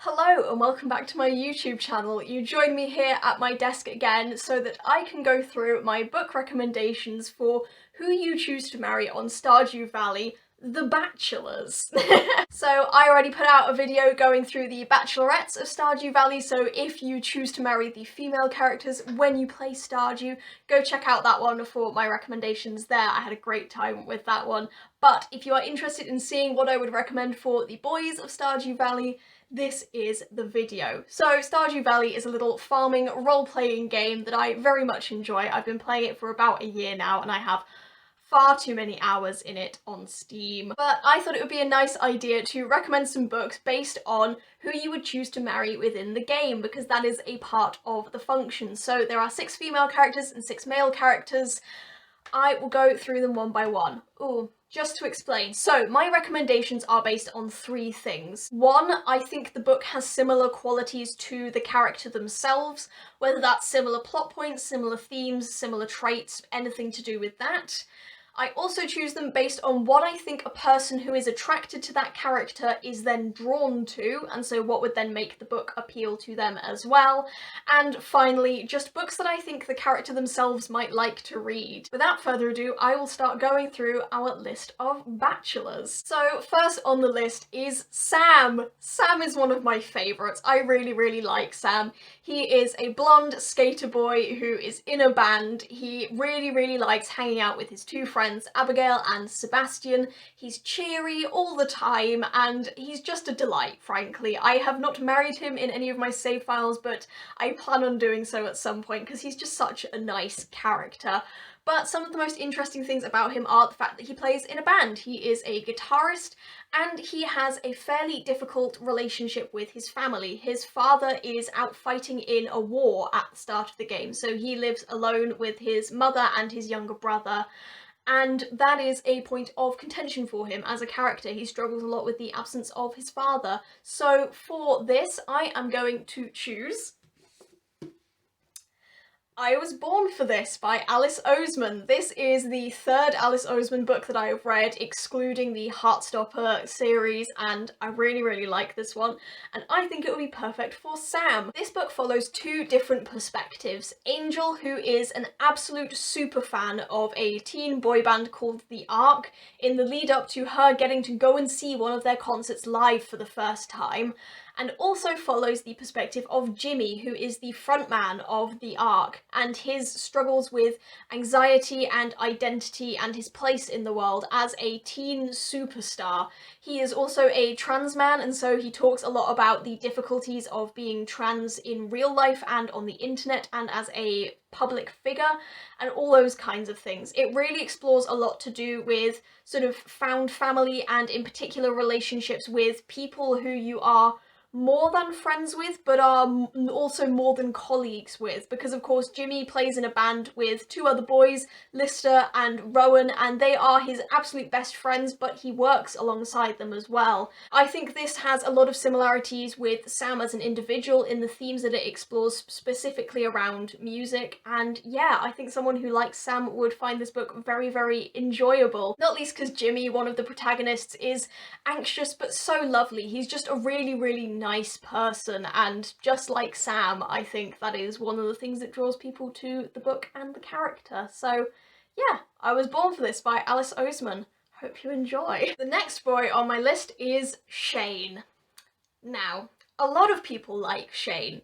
Hello and welcome back to my YouTube channel. You join me here at my desk again so that I can go through my book recommendations for Who You Choose to Marry on Stardew Valley, The Bachelors. So I already put out a video going through the bachelorettes of Stardew Valley, so if you choose to marry the female characters when you play Stardew, go check out that one for my recommendations there. I had a great time with that one. But if you are interested in seeing what I would recommend for the boys of Stardew Valley, this is the video. So Stardew Valley is a little farming role-playing game that I very much enjoy. I've been playing it for about a year now and I have far too many hours in it on Steam. But I thought it would be a nice idea to recommend some books based on who you would choose to marry within the game, because that is a part of the function. So there are 6 female characters and 6 male characters. I will go through them one by one. Ooh. Just to explain, so my recommendations are based on 3 things. 1, I think the book has similar qualities to the character themselves, whether that's similar plot points, similar themes, similar traits, anything to do with that. I also choose them based on what I think a person who is attracted to that character is then drawn to, and so what would then make the book appeal to them as well. And finally, just books that I think the character themselves might like to read. Without further ado, I will start going through our list of bachelors. So first on the list is Sam. Sam is one of my favourites. I really like Sam. He is a blonde skater boy who is in a band. He really likes hanging out with his 2 friends, Abigail and Sebastian. He's cheery all the time and he's just a delight, frankly. I have not married him in any of my save files, but I plan on doing so at some point because he's just such a nice character. But some of the most interesting things about him are the fact that he plays in a band. He is a guitarist and he has a fairly difficult relationship with his family. His father is out fighting in a war at the start of the game, so he lives alone with his mother and his younger brother. And that is a point of contention for him as a character. He struggles a lot with the absence of his father. So for this, I am going to choose I Was Born for This by Alice Oseman. This is the 3rd Alice Oseman book that I have read, excluding the Heartstopper series, and I really like this one, and I think it would be perfect for Sam. This book follows 2 different perspectives. Angel, who is an absolute super fan of a teen boy band called The Ark, in the lead up to her getting to go and see one of their concerts live for the first time, and also follows the perspective of Jimmy, who is the frontman of The Ark, and his struggles with anxiety and identity and his place in the world as a teen superstar. He is also a trans man, and so he talks a lot about the difficulties of being trans in real life and on the internet and as a public figure and all those kinds of things. It really explores a lot to do with sort of found family and in particular relationships with people who you are more than friends with, but are also more than colleagues with, because of course Jimmy plays in a band with 2 other boys, Lister and Rowan, and they are his absolute best friends, but he works alongside them as well. I think this has a lot of similarities with Sam as an individual in the themes that it explores specifically around music, and yeah, I think someone who likes Sam would find this book very enjoyable. Not least because Jimmy, one of the protagonists, is anxious but so lovely. He's just a really nice person, and just like Sam, I think that is one of the things that draws people to the book and the character. So yeah, I Was Born for This by Alice Oseman. Hope you enjoy. The next boy on my list is Shane. Now, a lot of people like Shane.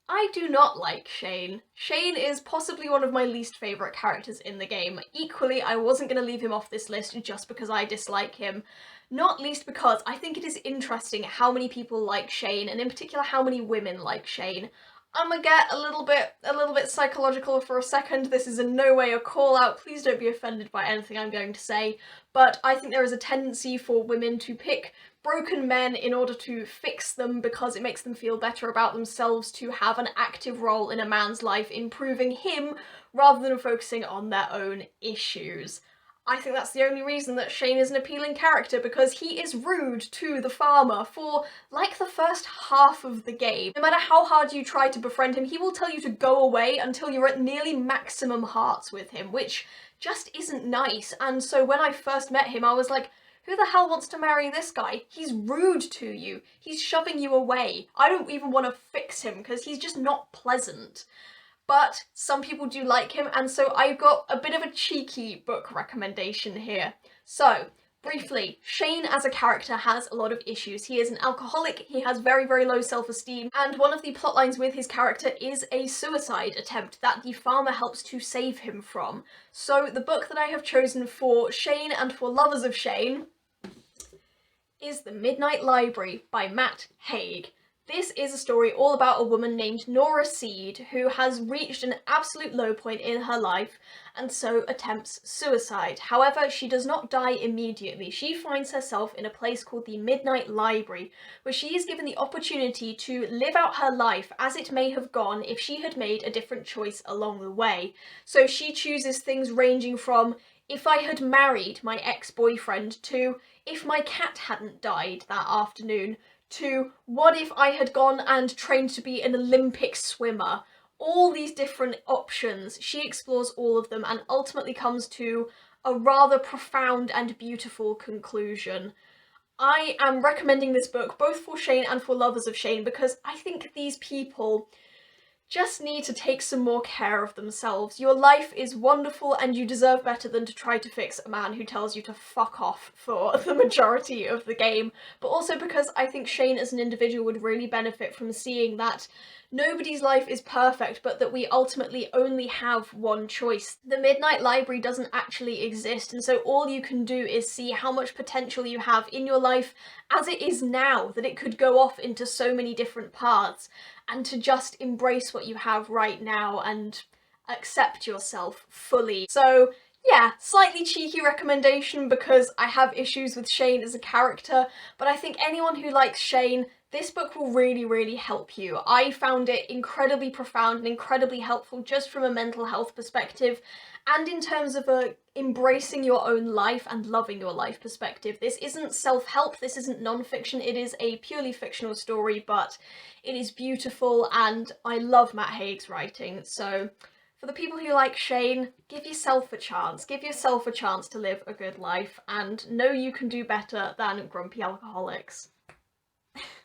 I do not like Shane. Shane is possibly one of my least favourite characters in the game. Equally, I wasn't going to leave him off this list just because I dislike him. Not least because I think it is interesting how many people like Shane, and in particular how many women like Shane. I'm gonna get a little bit psychological for a second. This is in no way a call out. Please don't be offended by anything I'm going to say. But I think there is a tendency for women to pick broken men in order to fix them because it makes them feel better about themselves to have an active role in a man's life, improving him rather than focusing on their own issues. I think that's the only reason that Shane is an appealing character, because he is rude to the farmer for, like, the first half of the game. No matter how hard you try to befriend him, he will tell you to go away until you're at nearly maximum hearts with him, which just isn't nice. And so when I first met him, I was like, Who the hell wants to marry this guy? He's rude to you. He's shoving you away. I don't even want to fix him because he's just not pleasant. But some people do like him, and so I've got a bit of a cheeky book recommendation here. So, briefly, Shane as a character has a lot of issues. He is an alcoholic, he has very, very low self-esteem, and one of the plotlines with his character is a suicide attempt that the farmer helps to save him from. So the book that I have chosen for Shane and for lovers of Shane is The Midnight Library by Matt Haig. This is a story all about a woman named Nora Seed who has reached an absolute low point in her life and so attempts suicide. However, she does not die immediately. She finds herself in a place called the Midnight Library, where she is given the opportunity to live out her life as it may have gone if she had made a different choice along the way. So she chooses things ranging from if I had married my ex-boyfriend to if my cat hadn't died that afternoon, to what if I had gone and trained to be an Olympic swimmer. All these different options, she explores all of them and ultimately comes to a rather profound and beautiful conclusion. I am recommending this book both for Shane and for lovers of Shane because I think these people just need to take some more care of themselves. Your life is wonderful and you deserve better than to try to fix a man who tells you to fuck off for the majority of the game. But also because I think Shane as an individual would really benefit from seeing that nobody's life is perfect, but that we ultimately only have one choice. The Midnight Library doesn't actually exist, and so all you can do is see how much potential you have in your life as it is now, that it could go off into so many different paths, and to just embrace what you have right now and accept yourself fully. So yeah, slightly cheeky recommendation because I have issues with Shane as a character, but I think anyone who likes Shane, this book will really, really help you. I found it incredibly profound and incredibly helpful just from a mental health perspective and in terms of embracing your own life and loving your life perspective. This isn't self-help, this isn't non-fiction, it is a purely fictional story, but it is beautiful and I love Matt Haig's writing. So for the people who like Shane, give yourself a chance. Give yourself a chance to live a good life and know you can do better than grumpy alcoholics.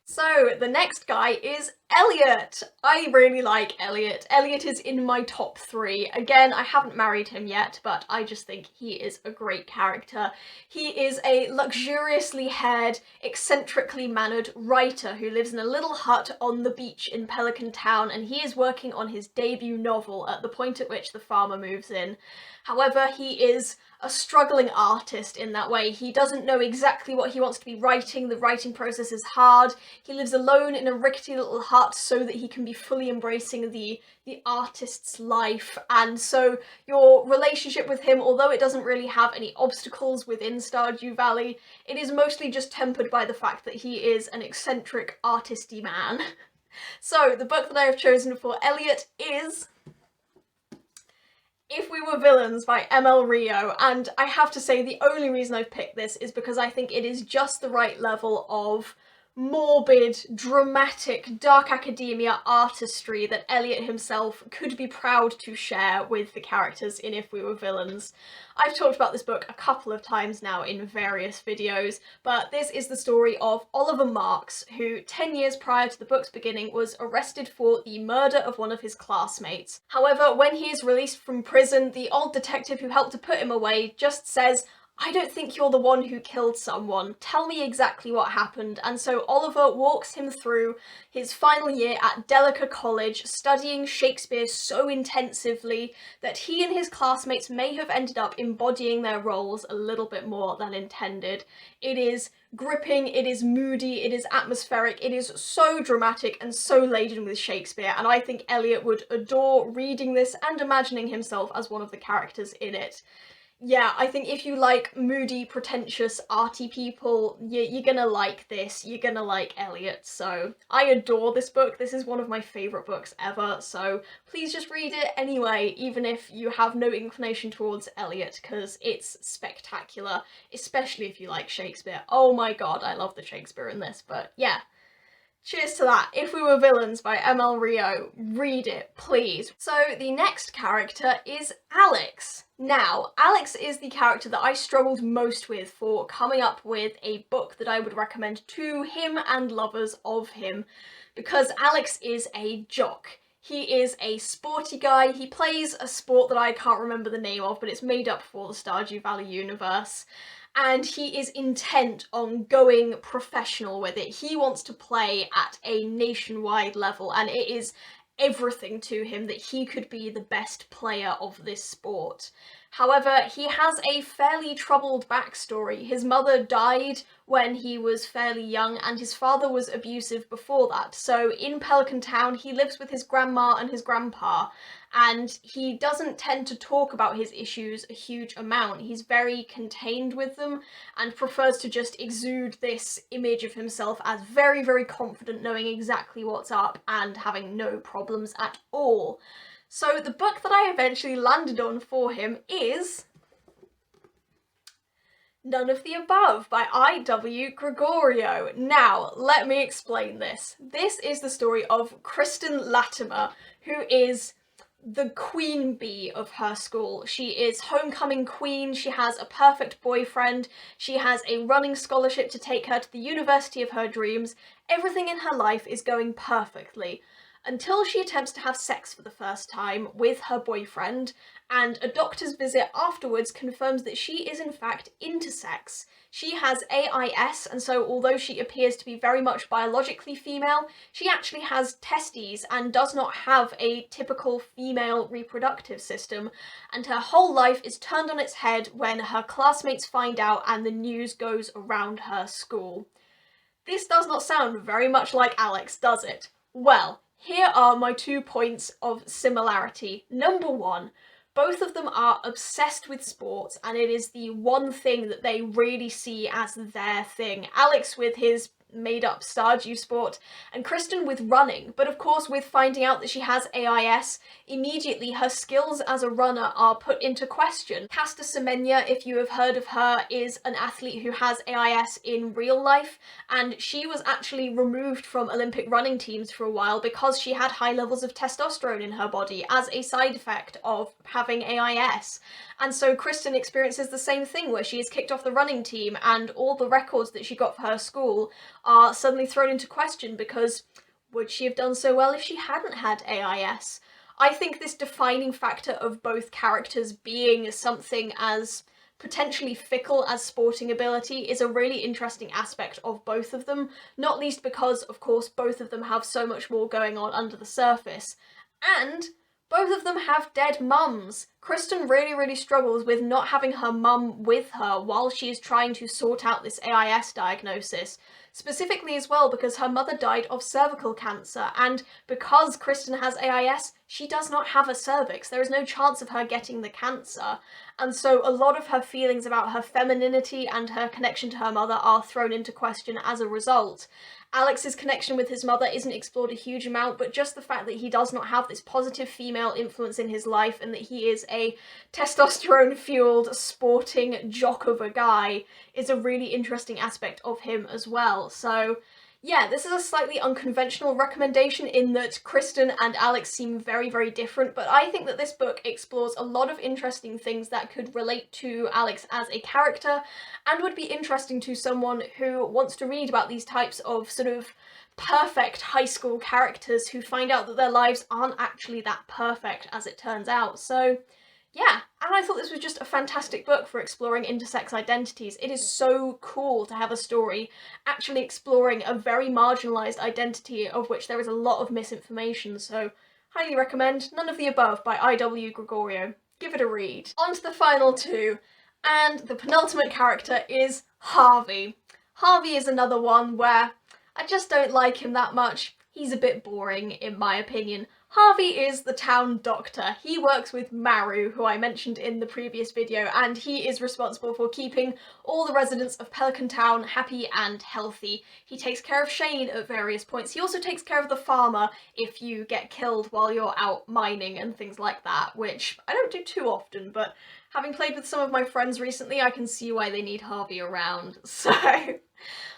So the next guy is Elliot. I really like Elliot. Elliot is in my top 3. Again, I haven't married him yet, but I just think he is a great character. He is a luxuriously haired, eccentrically mannered writer who lives in a little hut on the beach in Pelican Town, and he is working on his debut novel at the point at which the farmer moves in. However, he is a struggling artist in that way. He doesn't know exactly what he wants to be writing. The writing process is hard. He lives alone in a rickety little hut so that he can be fully embracing the artist's life. And so your relationship with him, although it doesn't really have any obstacles within Stardew Valley, it is mostly just tempered by the fact that he is an eccentric artisty man. So the book that I have chosen for Elliot is If We Were Villains by ML Rio, and I have to say the only reason I've picked this is because I think it is just the right level of morbid, dramatic, dark academia artistry that Elliot himself could be proud to share with the characters in If We Were Villains. I've talked about this book a couple of times now in various videos, but this is the story of Oliver Marks, who 10 years prior to the book's beginning was arrested for the murder of one of his classmates. However, when he is released from prison, the old detective who helped to put him away just says, "I don't think you're the one who killed someone. Tell me exactly what happened." And so Oliver walks him through his final year at Delica College, studying Shakespeare so intensively that he and his classmates may have ended up embodying their roles a little bit more than intended. It is gripping, it is moody, it is atmospheric, it is so dramatic and so laden with Shakespeare, and I think Elliot would adore reading this and imagining himself as one of the characters in it. Yeah, I think if you like moody, pretentious, arty people, you're gonna like this. You're gonna like Elliot. So I adore this book. This is one of my favourite books ever. So please just read it anyway, even if you have no inclination towards Elliot, because it's spectacular, especially if you like Shakespeare. Oh my god, I love the Shakespeare in this. But yeah, Cheers to that. If We Were Villains by ML Rio. Read it, please. So the next character is Alex. Now, Alex is the character that I struggled most with for coming up with a book that I would recommend to him and lovers of him, because Alex is a jock. He is a sporty guy. He plays a sport that I can't remember the name of, but it's made up for the Stardew Valley universe. And he is intent on going professional with it. He wants to play at a nationwide level, and it is everything to him that he could be the best player of this sport. However, he has a fairly troubled backstory. His mother died when he was fairly young, and his father was abusive before that. So in Pelican Town, he lives with his grandma and his grandpa, and he doesn't tend to talk about his issues a huge amount. He's very contained with them and prefers to just exude this image of himself as very, very confident, knowing exactly what's up and having no problems at all. So the book that I eventually landed on for him is None of the Above by I.W. Gregorio. Now, let me explain this. This is the story of Kristen Latimer, who is the queen bee of her school. She is homecoming queen, she has a perfect boyfriend, she has a running scholarship to take her to the university of her dreams. Everything in her life is going perfectly, until she attempts to have sex for the first time with her boyfriend, and a doctor's visit afterwards confirms that she is in fact intersex. She has AIS, and so although she appears to be very much biologically female, she actually has testes and does not have a typical female reproductive system, and her whole life is turned on its head when her classmates find out and the news goes around her school. This does not sound very much like Alex, does it? Well, here are my 2 points of similarity. Number 1, both of them are obsessed with sports, and it is the one thing that they really see as their thing. Alex with his made-up Stardew sport, and Kristen with running. But of course, with finding out that she has AIS, immediately her skills as a runner are put into question. Caster Semenya, if you have heard of her, is an athlete who has AIS in real life, and she was actually removed from Olympic running teams for a while because she had high levels of testosterone in her body as a side effect of having AIS. And so Kristen experiences the same thing, where she is kicked off the running team and all the records that she got for her school are suddenly thrown into question because would she have done so well if she hadn't had AIS? I think this defining factor of both characters being something as potentially fickle as sporting ability is a really interesting aspect of both of them, not least because, of course, both of them have so much more going on under the surface. And both of them have dead mums. Kristen really struggles with not having her mum with her while she is trying to sort out this AIS diagnosis. Specifically as well because her mother died of cervical cancer, and because Kristen has AIS, she does not have a cervix. There is no chance of her getting the cancer. And so a lot of her feelings about her femininity and her connection to her mother are thrown into question as a result. Alex's connection with his mother isn't explored a huge amount, but just the fact that he does not have this positive female influence in his life and that he is a testosterone-fueled, sporting jock of a guy is a really interesting aspect of him as well. So yeah, this is a slightly unconventional recommendation in that Kristen and Alex seem very different, but I think that this book explores a lot of interesting things that could relate to Alex as a character and would be interesting to someone who wants to read about these types of sort of perfect high school characters who find out that their lives aren't actually that perfect as it turns out. So yeah, and I thought this was just a fantastic book for exploring intersex identities. It is so cool to have a story actually exploring a very marginalised identity of which there is a lot of misinformation, so highly recommend None of the Above by I.W. Gregorio. Give it a read. On to the final 2, and the penultimate character is Harvey. Harvey is another one where I just don't like him that much. He's a bit boring, in my opinion. Harvey is the town doctor. He works with Maru, who I mentioned in the previous video, and he is responsible for keeping all the residents of Pelican Town happy and healthy. He takes care of Shane at various points. He also takes care of the farmer if you get killed while you're out mining and things like that, which I don't do too often, but having played with some of my friends recently, I can see why they need Harvey around. So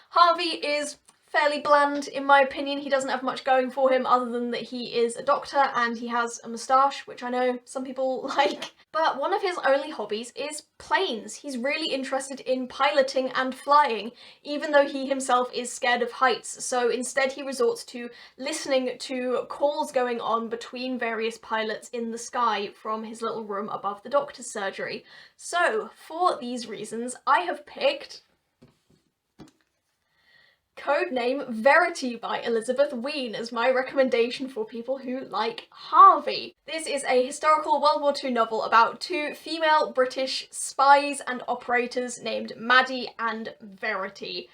Harvey is fairly bland in my opinion. He doesn't have much going for him other than that he is a doctor and he has a moustache, which I know some people like. But one of his only hobbies is planes. He's really interested in piloting and flying, even though he himself is scared of heights. So instead he resorts to listening to calls going on between various pilots in the sky from his little room above the doctor's surgery. So for these reasons, I have picked Codename Verity by Elizabeth Ween as my recommendation for people who like Harvey. This is a historical World War II novel about two female British spies and operators named Maddie and Verity.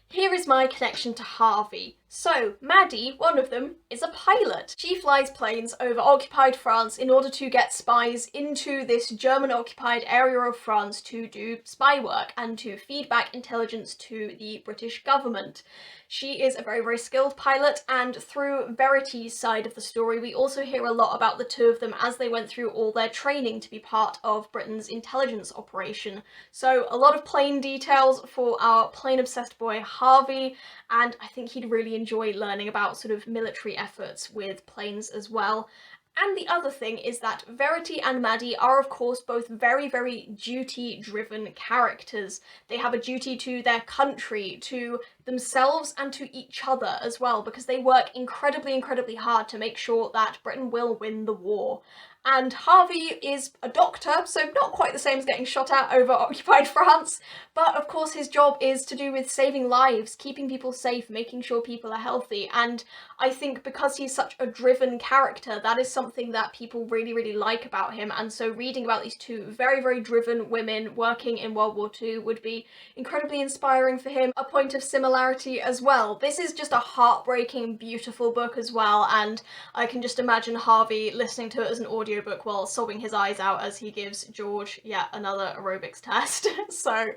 Here is my connection to Harvey. So, Maddie, one of them, is a pilot. She flies planes over occupied France in order to get spies into this German-occupied area of France to do spy work and to feed back intelligence to the British government. She is a very, very skilled pilot, and through Verity's side of the story, we also hear a lot about the two of them as they went through all their training to be part of Britain's intelligence operation. So a lot of plane details for our plane-obsessed boy Harvey, and I think he'd really enjoy learning about sort of military efforts with planes as well. And the other thing is that Verity and Maddie are of course both very, very duty-driven characters. They have a duty to their country, to themselves and to each other as well, because they work incredibly, incredibly hard to make sure that Britain will win the war. And Harvey is a doctor, so not quite the same as getting shot at over occupied France, but of course his job is to do with saving lives, keeping people safe, making sure people are healthy, and I think because he's such a driven character, that is something that people really, really like about him, and so reading about these two very, very driven women working in World War II would be incredibly inspiring for him. A point of similarity as well. This is just a heartbreaking, beautiful book as well, and I can just imagine Harvey listening to it as an audiobook while sobbing his eyes out as he gives George yet another aerobics test. So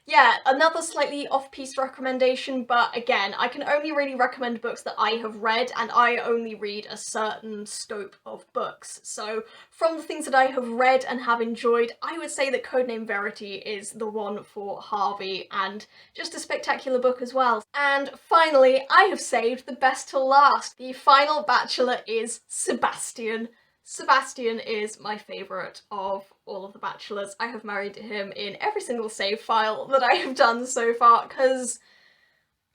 yeah, another slightly off-piste recommendation, but again, I can only really recommend books that I have read, and I only read a certain scope of books. So from the things that I have read and have enjoyed, I would say that Codename Verity is the one for Harvey, and just a spectacular book as well. And finally, I have saved the best till last. The final bachelor is Sebastian. Sebastian is my favourite of all of the bachelors. I have married him in every single save file that I have done so far, because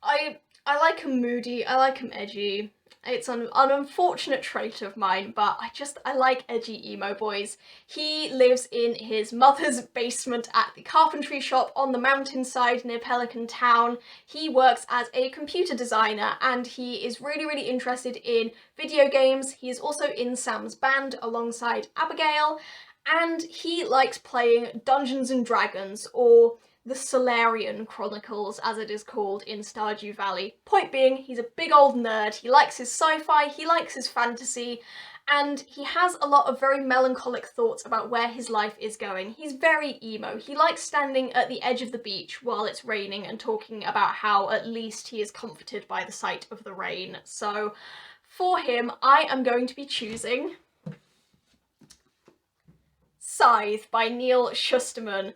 I like him moody, I like him edgy. It's an unfortunate trait of mine, but I like edgy emo boys. He lives in his mother's basement at the carpentry shop on the mountainside near Pelican Town. He works as a computer designer and he is really, really interested in video games. He is also in Sam's band alongside Abigail, and he likes playing Dungeons and Dragons, or the Solarian Chronicles, as it is called in Stardew Valley. Point being, he's a big old nerd, he likes his sci-fi, he likes his fantasy, and he has a lot of very melancholic thoughts about where his life is going. He's very emo. He likes standing at the edge of the beach while it's raining and talking about how at least he is comforted by the sight of the rain. So for him, I am going to be choosing Scythe by Neil Shusterman.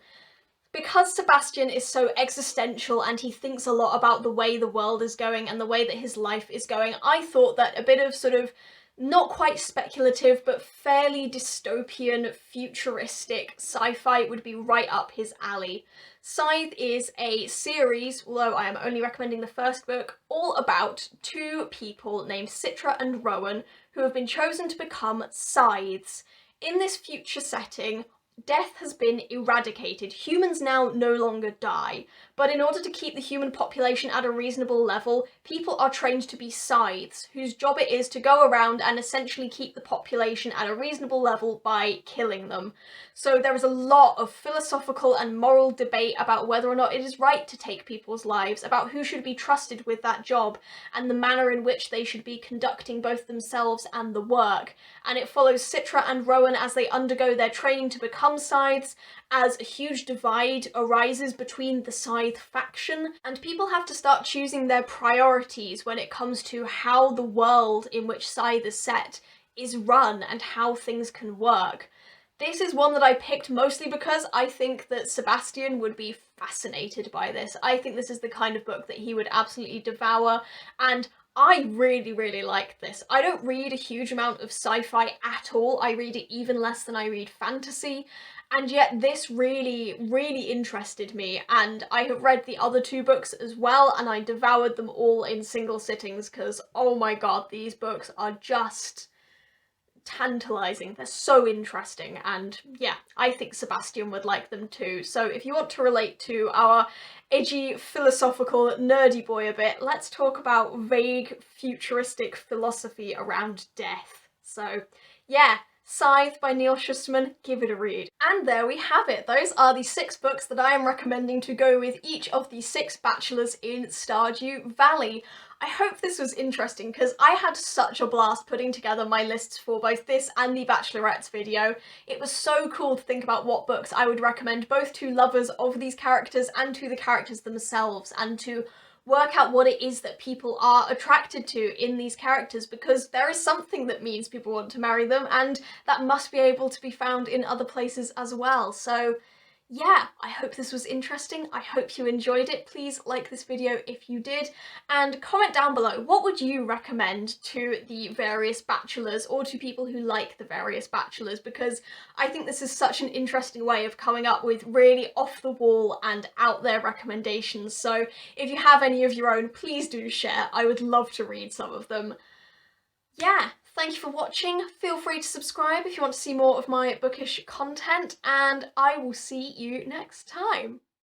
Because Sebastian is so existential and he thinks a lot about the way the world is going and the way that his life is going, I thought that a bit of sort of not quite speculative but fairly dystopian, futuristic sci-fi would be right up his alley. Scythe is a series, although I am only recommending the first book, all about two people named Citra and Rowan who have been chosen to become scythes. In this future setting, death has been eradicated. Humans now no longer die, but in order to keep the human population at a reasonable level, people are trained to be scythes, whose job it is to go around and essentially keep the population at a reasonable level by killing them. So there is a lot of philosophical and moral debate about whether or not it is right to take people's lives, about who should be trusted with that job, and the manner in which they should be conducting both themselves and the work. And it follows Citra and Rowan as they undergo their training to become scythes, as a huge divide arises between the scythe faction, and people have to start choosing their priorities when it comes to how the world in which Scythe is set is run and how things can work. This is one that I picked mostly because I think that Sebastian would be fascinated by this. I think this is the kind of book that he would absolutely devour, and I really, really like this. I don't read a huge amount of sci-fi at all. I read it even less than I read fantasy, and yet this really, really interested me, and I have read the other two books as well, and I devoured them all in single sittings because, oh my god, these books are just tantalizing. They're so interesting, and yeah, I think Sebastian would like them too. So if you want to relate to our edgy, philosophical, nerdy boy a bit, let's talk about vague, futuristic philosophy around death. So yeah, Scythe by Neil Shusterman, give it a read. And there we have it. Those are the 6 books that I am recommending to go with each of the 6 bachelors in Stardew Valley. I hope this was interesting because I had such a blast putting together my lists for both this and the Bachelorette's video. It was so cool to think about what books I would recommend both to lovers of these characters and to the characters themselves, and to work out what it is that people are attracted to in these characters, because there is something that means people want to marry them, and that must be able to be found in other places as well. So yeah, I hope this was interesting. I hope you enjoyed it. Please like this video if you did, and comment down below, what would you recommend to the various bachelors or to people who like the various bachelors, because I think this is such an interesting way of coming up with really off the wall and out there recommendations. So if you have any of your own, please do share. I would love to read some of them. Yeah, thank you for watching. Feel free to subscribe if you want to see more of my bookish content, and I will see you next time.